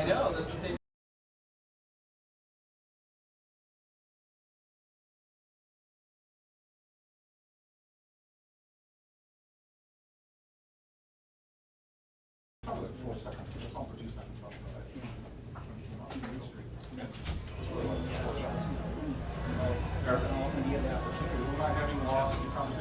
I know, that's the same. Probably like 4 seconds, because it's on for 2 seconds outside. We're not having lost the conversation.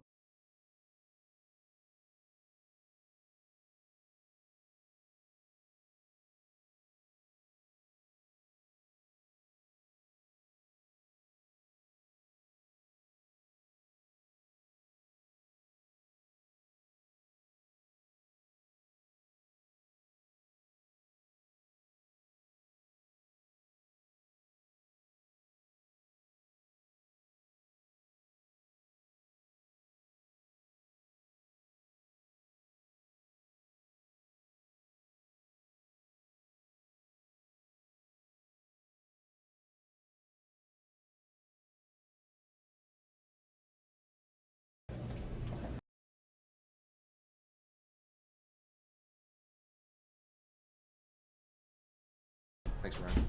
Thanks, Ryan.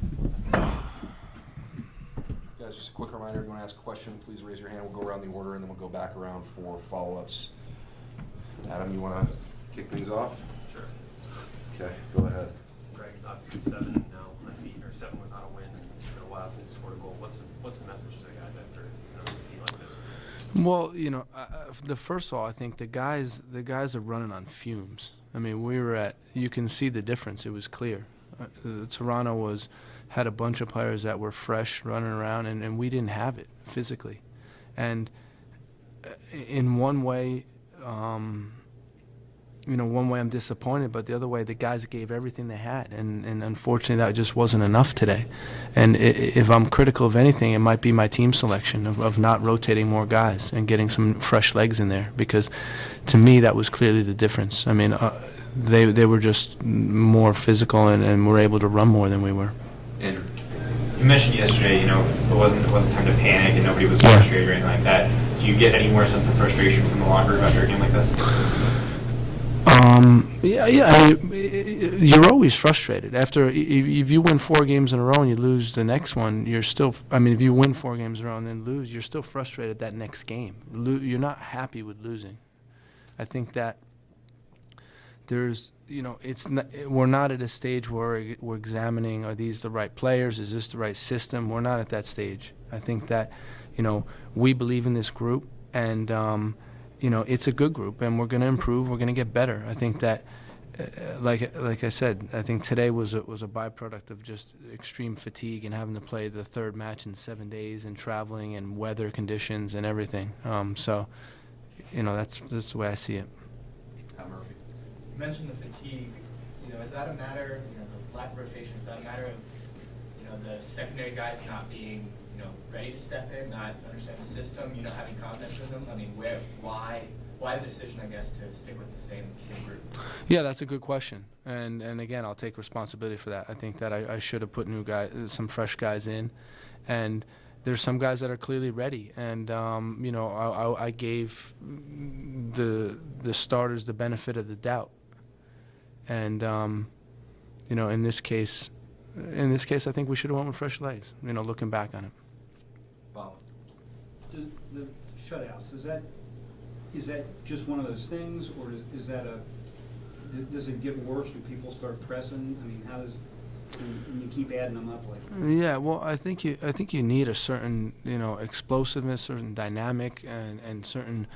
Guys, just a quick reminder, if you want to ask a question, please raise your hand. We'll go around the order, and then we'll go back around for follow-ups. Adam, you want to kick things off? Sure. Okay, go ahead. Gregg's obviously 7 now unbeaten, or 7 without a win, and it's been a while since he scored a goal. What's the message to the guys after a defeat like this? Well, the first of all, I think the guys are running on fumes. I mean, you can see the difference. It was clear. Toronto had a bunch of players that were fresh running around, and we didn't have it physically. And in one way, one way I'm disappointed, but the other way, the guys gave everything they had, and unfortunately, that just wasn't enough today. And if I'm critical of anything, it might be my team selection of not rotating more guys and getting some fresh legs in there, because to me, that was clearly the difference. I mean, they were just more physical and were able to run more than we were. Andrew. You mentioned yesterday, it wasn't time to panic and nobody was frustrated or anything like that. Do you get any more sense of frustration from the locker room after a game like this? Yeah. I mean, you're always frustrated after if you win 4 games in a row and you lose the next one. You're still. I mean, if you win 4 games in a row and then lose, you're still frustrated that next game. You're not happy with losing. I think that there's, we're not at a stage where we're examining, are these the right players? Is this the right system? We're not at that stage. I think that, we believe in this group, and, it's a good group, and we're going to improve. We're going to get better. I think that, like I said, I think today was a byproduct of just extreme fatigue and having to play the 3rd match in 7 days and traveling and weather conditions and everything. So, that's the way I see it. You mentioned the fatigue. Is that a matter, the lack of rotation, is that a matter of, the secondary guys not being, ready to step in, not understand the system, having confidence in them? I mean, why the decision, I guess, to stick with the same group? Yeah, that's a good question. And again, I'll take responsibility for that. I think that I should have put some fresh guys in. And there's some guys that are clearly ready, and I gave the starters the benefit of the doubt, and in this case, I think we should have went with fresh legs. Looking back on it. Bob. The shutouts, is that just one of those things, or does it get worse? Do people start pressing? I mean, how does? And you keep adding them up like that. Yeah, well, I think you need a certain explosiveness, certain dynamic, and certain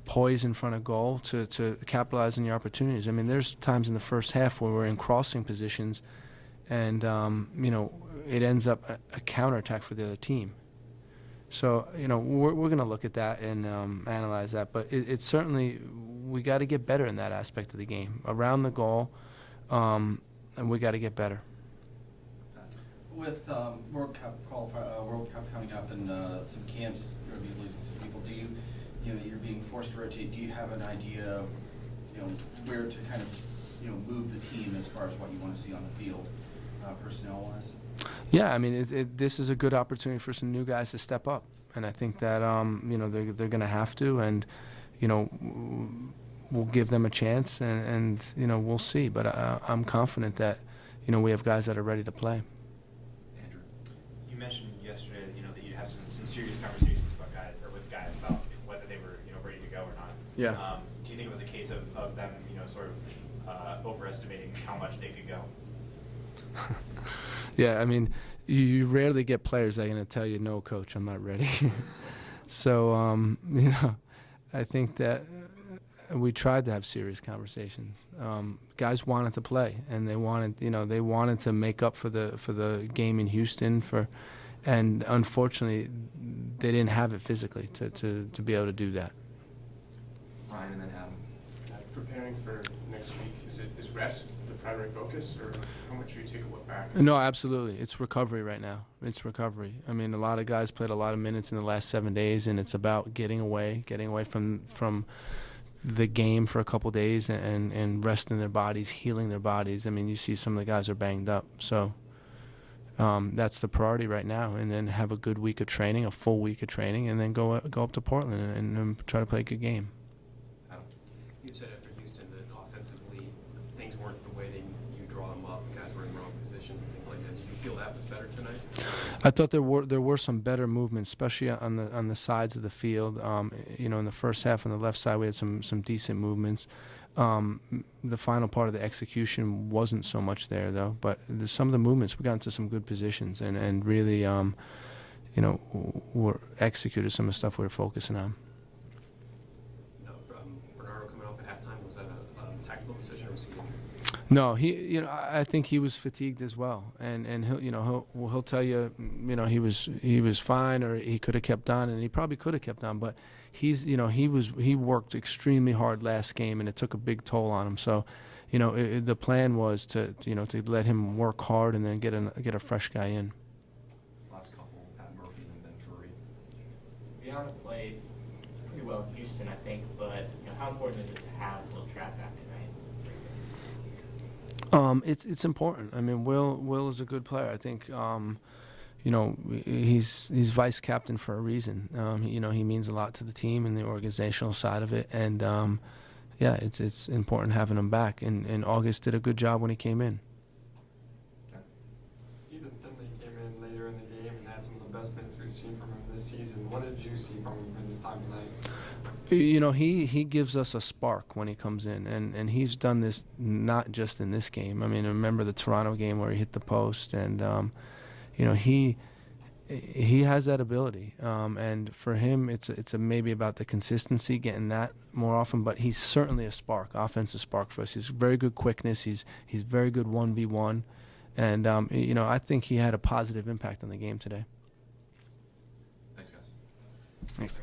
poise in front of goal to capitalize on your opportunities. I mean, there's times in the first half where we're in crossing positions, and it ends up a counterattack for the other team. So we're going to look at that and analyze that, but it's certainly, we got to get better in that aspect of the game around the goal, and we got to get better. With World Cup coming up and some camps, you're going to be losing some people. You're being forced to rotate. Do you have an idea, where to kind of, move the team as far as what you want to see on the field, personnel-wise? Yeah, I mean, this is a good opportunity for some new guys to step up, and I think that they're going to have to, and we'll give them a chance, and we'll see. But I'm confident that we have guys that are ready to play. Andrew? You mentioned yesterday, that you'd have some serious conversations about guys, or with guys about whether they were, ready to go or not. Yeah. Do you think it was a case of them, sort of overestimating how much they could go? Yeah, I mean, you rarely get players that are going to tell you, no, coach, I'm not ready. So, I think that we tried to have serious conversations. Guys wanted to play, and they wanted to make up for the game in Houston and unfortunately, they didn't have it physically to be able to do that. Ryan and then Adam. Preparing for next week, is rest the primary focus, or how much do you take a look back? No, absolutely. It's recovery right now. It's recovery. I mean, a lot of guys played a lot of minutes in the last 7 days, and it's about getting away from the game for a couple days and resting their bodies, healing their bodies. I mean, you see some of the guys are banged up. So that's the priority right now, and then have a good week of training, a full week of training, and then go up to Portland and try to play a good game. You said after Houston that offensively things weren't the way you draw them up. Guys were in wrong positions and things like that. Did you feel that was better tonight? I thought there were some better movements, especially on the sides of the field. In the first half on the left side, we had some decent movements. The final part of the execution wasn't so much there, though. But some of the movements, we got into some good positions and really, were executed some of the stuff we were focusing on. Bernardo coming off at halftime, was that a tactical decision, or was he injured? No, I think he was fatigued as well, and he'll tell you, he was fine, or he could have kept on, and he probably could have kept on, but he worked extremely hard last game, and it took a big toll on him. So, the plan was to let him work hard and then get a fresh guy in. Last couple, Pat Murphy and Ben Furry. Brianna played pretty well in Houston, I think, but how important is it to have Will Trapp back tonight? It's important. I mean, Will is a good player. I think, he's vice captain for a reason. He means a lot to the team and the organizational side of it. And it's important having him back. And August did a good job when he came in. Ethan Finley came in later in the game and had some of the best minutes we've seen from him this season. What did you see from him in this time tonight? He gives us a spark when he comes in, and he's done this not just in this game. I mean, remember the Toronto game where he hit the post, and he has that ability. And for him, it's maybe about the consistency, getting that more often. But he's certainly a spark, offensive spark for us. He's very good quickness. He's very good 1v1, and I think he had a positive impact on the game today. Thanks, guys. Thanks.